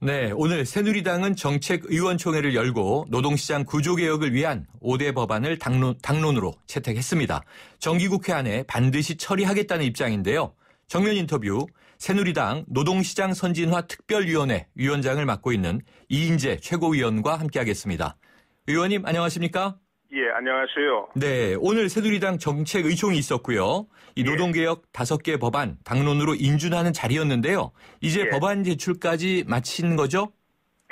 네, 오늘 새누리당은 정책의원총회를 열고 노동시장 구조개혁을 위한 5대 법안을 당론으로 채택했습니다. 정기국회 안에 반드시 처리하겠다는 입장인데요. 정면 인터뷰, 새누리당 노동시장 선진화 특별위원회 위원장을 맡고 있는 이인재 최고위원과 함께하겠습니다. 의원님 안녕하십니까? 예, 안녕하세요. 네, 오늘 새누리당 정책의총이 있었고요. 이 노동개혁 5개 법안 당론으로 인준하는 자리였는데요. 이제 법안 제출까지 마친 거죠?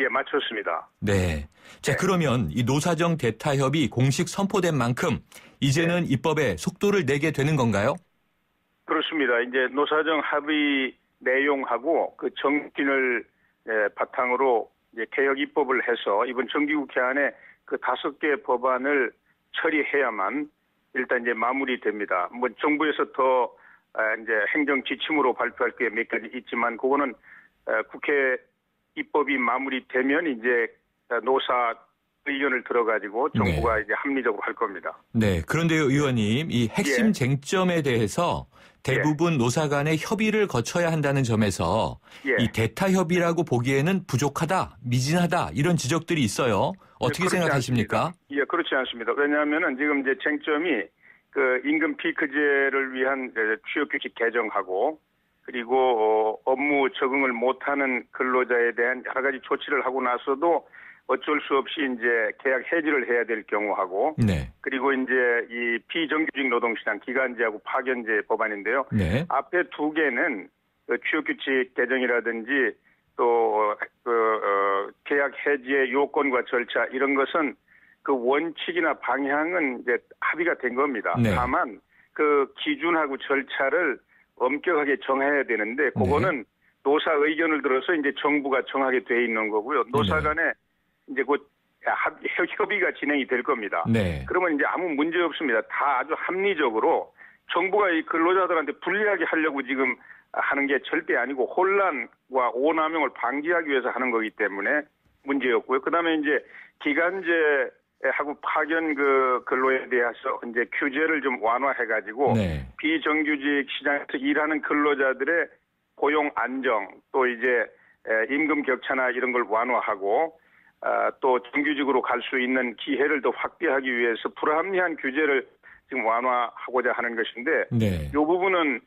예, 마쳤습니다. 네. 자, 그러면 이 노사정 대타협이 공식 선포된 만큼 이제는 입법에 속도를 내게 되는 건가요? 그렇습니다. 이제 노사정 합의 내용하고 그 정신을 바탕으로 이제 개혁 입법을 해서 이번 정기국회 안에 그 5개 법안을 처리해야만 일단 이제 마무리됩니다. 뭐 정부에서 더 이제 행정 지침으로 발표할 게 몇 가지 있지만 그거는 국회 입법이 마무리되면 이제 노사 의견을 들어가지고 정부가 이제 합리적으로 할 겁니다. 네. 그런데요, 의원님, 이 핵심 쟁점에 대해서 대부분 노사 간의 협의를 거쳐야 한다는 점에서 이 대타협의라고 보기에는 부족하다, 미진하다 이런 지적들이 있어요. 어떻게 생각하십니까? 예, 그렇지 않습니다. 왜냐하면은 지금 이제 쟁점이 그 임금 피크제를 위한 취업규칙 개정하고 그리고 업무 적응을 못하는 근로자에 대한 여러 가지 조치를 하고 나서도 어쩔 수 없이 이제 계약 해지를 해야 될 경우하고, 그리고 이제 이 비정규직 노동시장 기간제하고 파견제 법안인데요. 앞에 2개는 그 취업규칙 개정이라든지 또 계약 해지의 요건과 절차 이런 것은 그 원칙이나 방향은 이제 합의가 된 겁니다. 다만 그 기준하고 절차를 엄격하게 정해야 되는데 그거는 노사 의견을 들어서 이제 정부가 정하게 돼 있는 거고요. 노사 간에 이제 곧 협의가 진행이 될 겁니다. 그러면 이제 아무 문제 없습니다. 다 아주 합리적으로 정부가 이 근로자들한테 불리하게 하려고 지금 하는 게 절대 아니고 혼란과 오남용을 방지하기 위해서 하는 거기 때문에 문제였고요. 그다음에 이제 기간제하고 파견 그 근로에 대해서 이제 규제를 좀 완화해가지고 비정규직 시장에서 일하는 근로자들의 고용 안정 또 이제 임금 격차나 이런 걸 완화하고 또 정규직으로 갈 수 있는 기회를 더 확대하기 위해서 불합리한 규제를 지금 완화하고자 하는 것인데 이 부분은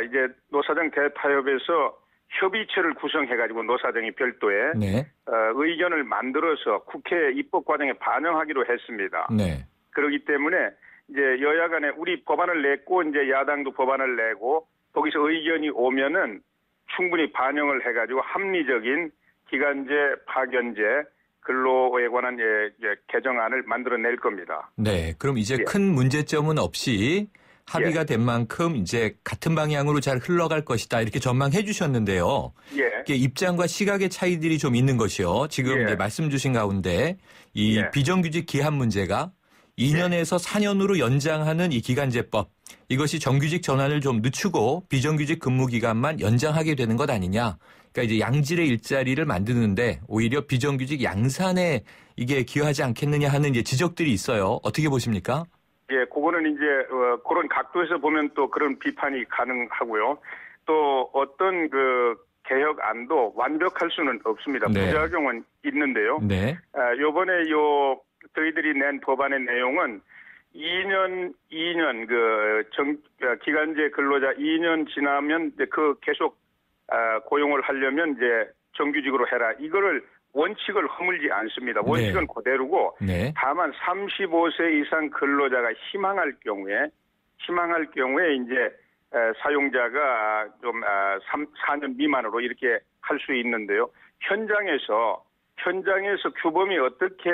이제 노사정 대타협에서 협의체를 구성해가지고 노사정이 별도의 의견을 만들어서 국회 입법 과정에 반영하기로 했습니다. 그렇기 때문에 이제 여야 간에 우리 법안을 냈고 이제 야당도 법안을 내고 거기서 의견이 오면은 충분히 반영을 해가지고 합리적인 기간제, 파견제, 근로에 관한 개정안을 만들어낼 겁니다. 네, 그럼 이제 큰 문제점은 없이 합의가 된 만큼 이제 같은 방향으로 잘 흘러갈 것이다 이렇게 전망해 주셨는데요. 이게 입장과 시각의 차이들이 좀 있는 것이요. 지금 이제 말씀 주신 가운데 이 비정규직 기한 문제가 2년에서 4년으로 연장하는 이 기간제법 이것이 정규직 전환을 좀 늦추고 비정규직 근무 기간만 연장하게 되는 것 아니냐. 그러니까 이제 양질의 일자리를 만드는데 오히려 비정규직 양산에 이게 기여하지 않겠느냐 하는 이제 지적들이 있어요. 어떻게 보십니까? 예, 그거는 이제 그런 각도에서 보면 또 그런 비판이 가능하고요. 또 어떤 그 개혁안도 완벽할 수는 없습니다. 부작용은 있는데요. 요번에 저희들이 낸 법안의 내용은 2년 기간제 근로자 2년 지나면 이제 그 계속 고용을 하려면 이제 정규직으로 해라. 이거를 원칙을 허물지 않습니다. 원칙은 그대로고 다만 35세 이상 근로자가 희망할 경우에 이제 사용자가 좀 4년 미만으로 이렇게 할 수 있는데요. 현장에서 규범이 어떻게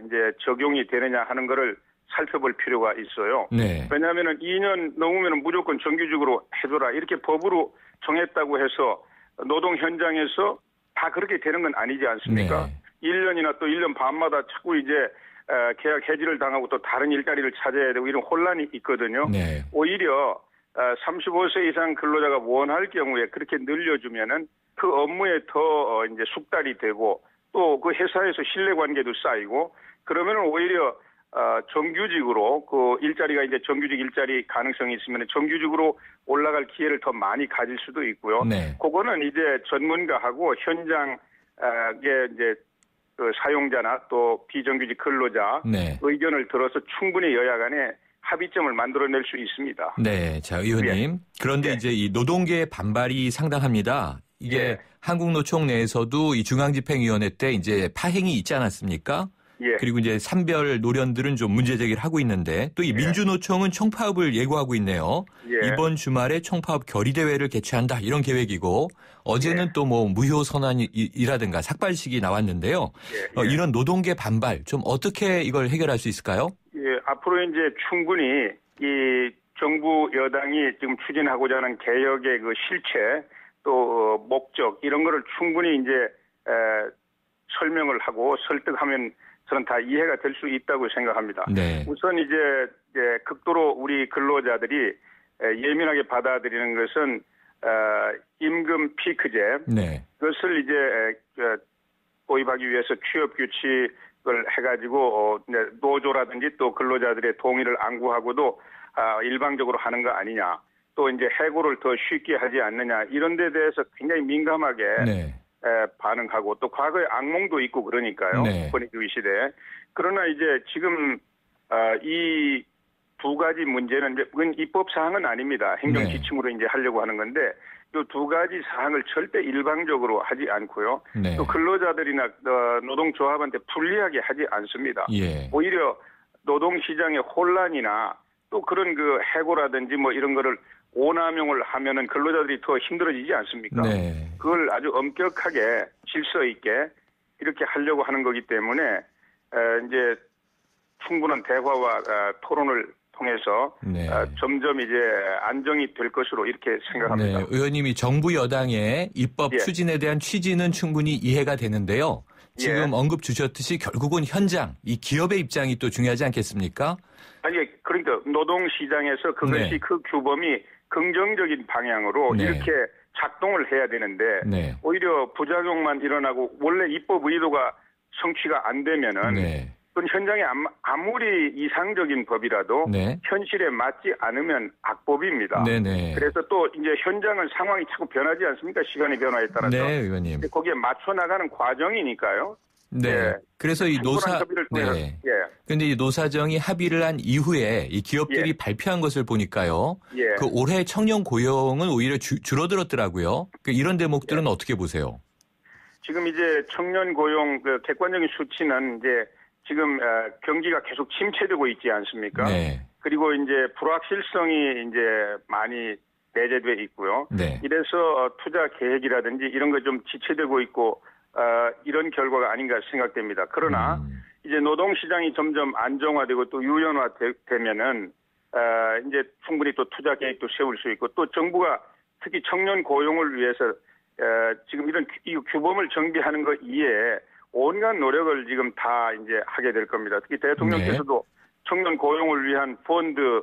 이제 적용이 되느냐 하는 거를 살펴볼 필요가 있어요. 왜냐하면 2년 넘으면 무조건 정규직으로 해줘라 이렇게 법으로 정했다고 해서 노동 현장에서 다 그렇게 되는 건 아니지 않습니까? 1년이나 또 1년 반마다 자꾸 이제 계약 해지를 당하고 또 다른 일자리를 찾아야 되고 이런 혼란이 있거든요. 오히려 35세 이상 근로자가 원할 경우에 그렇게 늘려주면은 그 업무에 더 이제 숙달이 되고 또 그 회사에서 신뢰관계도 쌓이고 그러면은 오히려 정규직으로 그 일자리가 이제 정규직 일자리 가능성이 있으면 정규직으로 올라갈 기회를 더 많이 가질 수도 있고요. 네. 그거는 이제 전문가하고 현장에 이제 그 사용자나 또 비정규직 근로자 네. 의견을 들어서 충분히 여야 간에 합의점을 만들어낼 수 있습니다. 네, 자 의원님. 예. 그런데 예. 이제 이 노동계의 반발이 상당합니다. 이게 예. 한국노총 내에서도 이 중앙집행위원회 때 이제 파행이 있지 않았습니까? 예. 그리고 이제 산별 노련들은 좀 문제 제기를 하고 있는데 또 이 민주노총은 총파업을 예고하고 있네요. 예. 이번 주말에 총파업 결의대회를 개최한다 이런 계획이고 어제는 예. 또 뭐 무효 선언이라든가 삭발식이 나왔는데요. 예. 예. 이런 노동계 반발 좀 어떻게 이걸 해결할 수 있을까요? 예, 앞으로 이제 충분히 이 정부 여당이 지금 추진하고자 하는 개혁의 그 실체 또 목적 이런 거를 충분히 이제 설명을 하고 설득하면 저는 다 이해가 될 수 있다고 생각합니다. 네. 우선 이제 극도로 우리 근로자들이 예민하게 받아들이는 것은 임금 피크제 네. 그것을 이제 도입하기 위해서 취업 규칙을 해가지고 노조라든지 또 근로자들의 동의를 안구하고도 일방적으로 하는 거 아니냐. 또 이제 해고를 더 쉽게 하지 않느냐 이런 데 대해서 굉장히 민감하게 네. 반응하고 또 과거에 악몽도 있고 그러니까요. 네. 권위주의 시대에. 그러나 이제 지금 이 두 가지 문제는 이제 그건 입법 사항은 아닙니다. 행정 지침으로 이제 하려고 하는 건데 이 두 가지 사항을 절대 일방적으로 하지 않고요. 네. 또 근로자들이나 노동조합한테 불리하게 하지 않습니다. 예. 오히려 노동시장의 혼란이나 또 그런 그 해고라든지 뭐 이런 거를 오남용을 하면은 근로자들이 더 힘들어지지 않습니까? 네. 그걸 아주 엄격하게 질서 있게 이렇게 하려고 하는 거기 때문에 이제 충분한 대화와 토론을 통해서 네. 점점 이제 안정이 될 것으로 이렇게 생각합니다. 네, 의원님이 정부 여당의 입법 예. 추진에 대한 취지는 충분히 이해가 되는데요. 지금 예. 언급 주셨듯이 결국은 현장, 이 기업의 입장이 또 중요하지 않겠습니까? 아니 그러니까 노동시장에서 그것이 네. 그 규범이 긍정적인 방향으로 네. 이렇게 작동을 해야 되는데 네. 오히려 부작용만 일어나고 원래 입법 의도가 성취가 안 되면은 네. 그건 현장에 아무리 이상적인 법이라도 네. 현실에 맞지 않으면 악법입니다. 네네. 그래서 또 이제 현장은 상황이 자꾸 변하지 않습니까? 시간의 변화에 따라서. 네, 의원님. 거기에 맞춰 나가는 과정이니까요. 네. 예. 그래서 이 노사, 네. 예. 근데 이 노사정이 합의를 한 이후에 이 기업들이 예. 발표한 것을 보니까요. 예. 그 올해 청년 고용은 오히려 줄어들었더라고요. 이런 대목들은 예. 어떻게 보세요? 지금 이제 청년 고용 그 객관적인 수치는 이제 지금 경기가 계속 침체되고 있지 않습니까? 네. 그리고 이제 불확실성이 이제 많이 내재돼 있고요. 네. 이래서 투자 계획이라든지 이런 거 좀 지체되고 있고 이런 결과가 아닌가 생각됩니다. 그러나 이제 노동시장이 점점 안정화되고 또 유연화되면은 이제 충분히 또 투자 계획도 세울 수 있고 또 정부가 특히 청년 고용을 위해서 지금 이런 이 규범을 정비하는 것 이외에 온갖 노력을 지금 다 이제 하게 될 겁니다. 특히 대통령께서도 청년 고용을 위한 펀드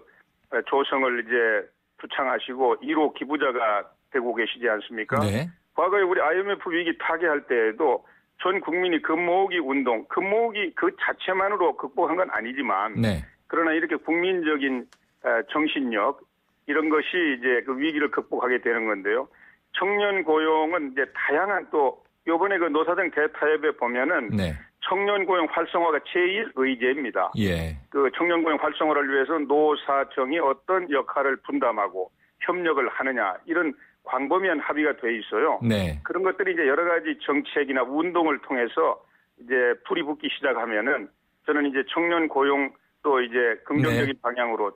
조성을 이제 주창하시고 1호 기부자가 되고 계시지 않습니까? 네. 과거에 우리 IMF 위기 타개할 때에도 전 국민이 금모으기 운동, 금모으기 그 자체만으로 극복한 건 아니지만 네. 그러나 이렇게 국민적인 정신력 이런 것이 이제 그 위기를 극복하게 되는 건데요. 청년 고용은 이제 다양한 또 이번에 그 노사정 대타협에 보면은 네. 청년 고용 활성화가 제1 의제입니다. 예. 그 청년 고용 활성화를 위해서 노사정이 어떤 역할을 분담하고 협력을 하느냐 이런 광범위한 합의가 돼 있어요. 네. 그런 것들이 이제 여러 가지 정책이나 운동을 통해서 이제 불이 붙기 시작하면은 저는 이제 청년 고용 또 이제 긍정적인 방향으로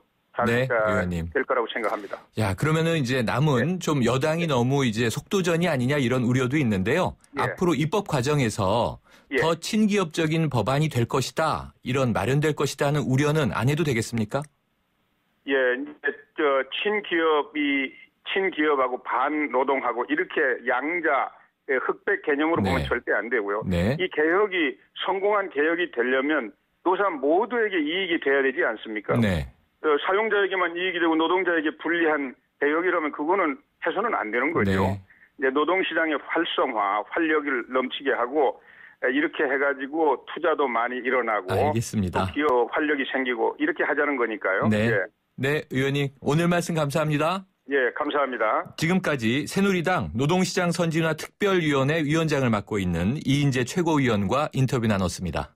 네, 의원님. 될 거라고 생각합니다. 야, 그러면은 이제 남은 좀 여당이 너무 이제 속도전이 아니냐 이런 우려도 있는데요. 예. 앞으로 입법 과정에서 예. 더 친기업적인 법안이 될 것이다. 이런 마련될 것이다는 우려는 안 해도 되겠습니까? 예, 이제 친기업하고 반노동하고 이렇게 양자 흑백 개념으로 보면 절대 안 되고요. 네. 이 개혁이 성공한 개혁이 되려면 노사 모두에게 이익이 돼야 되지 않습니까? 네. 사용자에게만 이익이 되고 노동자에게 불리한 개혁이라면 그거는 해서는 안 되는 거죠. 네. 이제 노동시장의 활성화, 활력을 넘치게 하고 이렇게 해가지고 투자도 많이 일어나고 알겠습니다. 또 기업 활력이 생기고 이렇게 하자는 거니까요. 네. 예. 네, 의원님 오늘 말씀 감사합니다. 예, 감사합니다. 지금까지 새누리당 노동시장 선진화 특별위원회 위원장을 맡고 있는 이인재 최고위원과 인터뷰 나눴습니다.